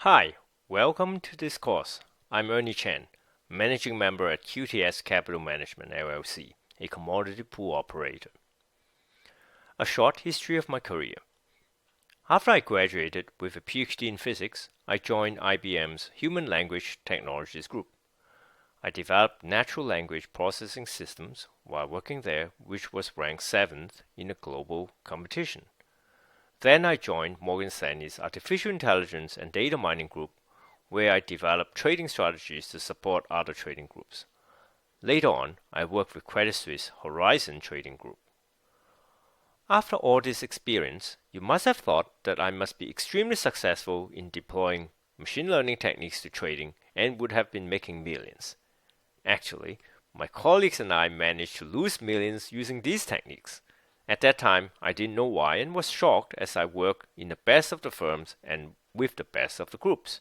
Hi, welcome to this course. I'm Ernie Chen, Managing Member at QTS Capital Management LLC, a commodity pool operator. A short history of my career. After I graduated with a PhD in physics, I joined IBM's Human Language Technologies group. I developed natural language processing systems while working there, which was ranked 7th in a global competition. Then I joined Morgan Stanley's Artificial Intelligence and Data Mining group, where I developed trading strategies to support other trading groups. Later on, I worked with Credit Suisse Horizon Trading Group. After all this experience, you must have thought that I must be extremely successful in deploying machine learning techniques to trading and would have been making millions. Actually, my colleagues and I managed to lose millions using these techniques. At that time, I didn't know why and was shocked as I worked in the best of the firms and with the best of the groups.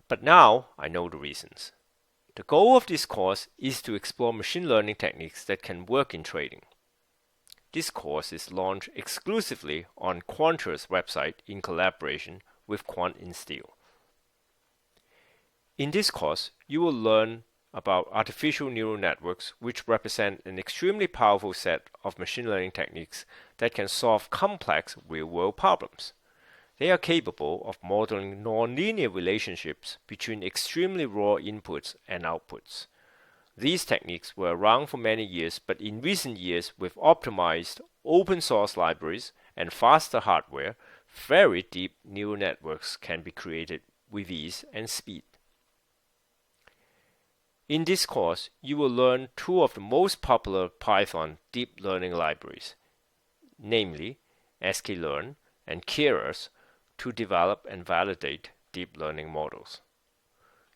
But now I know the reasons. The goal of this course is to explore machine learning techniques that can work in trading. This course is launched exclusively on Quantra's website in collaboration with QuantInsteel. In this course, you will learn about artificial neural networks, which represent an extremely powerful set of machine learning techniques that can solve complex real-world problems. They are capable of modeling nonlinear relationships between extremely raw inputs and outputs. These techniques were around for many years, but in recent years, with optimized open source libraries and faster hardware, very deep neural networks can be created with ease and speed. In this course, you will learn two of the most popular Python deep learning libraries, namely sklearn and Keras, to develop and validate deep learning models.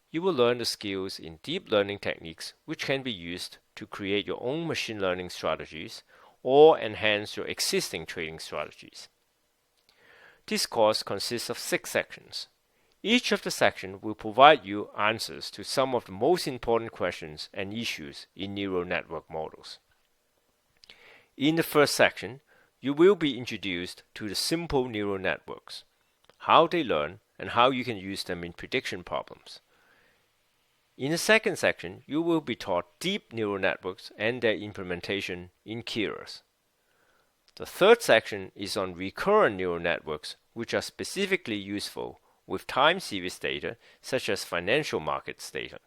You will learn the skills in deep learning techniques which can be used to create your own machine learning strategies or enhance your existing trading strategies. This course consists of 6 sections. Each of the sections will provide you answers to some of the most important questions and issues in neural network models. In the first section, you will be introduced to the simple neural networks, how they learn, and how you can use them in prediction problems. In the second section, you will be taught deep neural networks and their implementation in Keras. The third section is on recurrent neural networks, which are specifically useful with time series data such as financial markets data.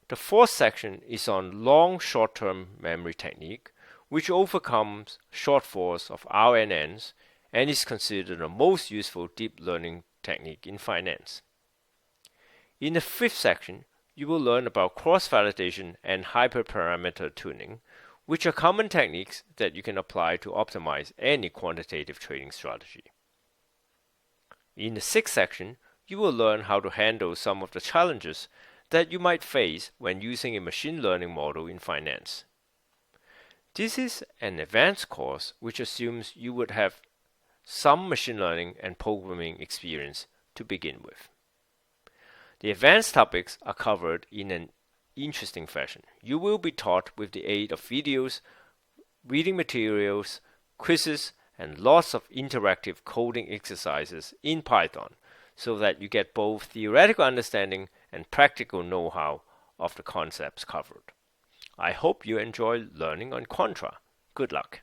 The fourth section is on long short-term memory technique, which overcomes shortfalls of RNNs and is considered the most useful deep learning technique in finance. In the fifth section, you will learn about cross-validation and hyperparameter tuning, which are common techniques that you can apply to optimize any quantitative trading strategy. In the sixth section, you will learn how to handle some of the challenges that you might face when using a machine learning model in finance. This is an advanced course which assumes you would have some machine learning and programming experience to begin with. The advanced topics are covered in an interesting fashion. You will be taught with the aid of videos, reading materials, quizzes, and lots of interactive coding exercises in Python so that you get both theoretical understanding and practical know-how of the concepts covered. I hope you enjoy learning on Quantra. Good luck.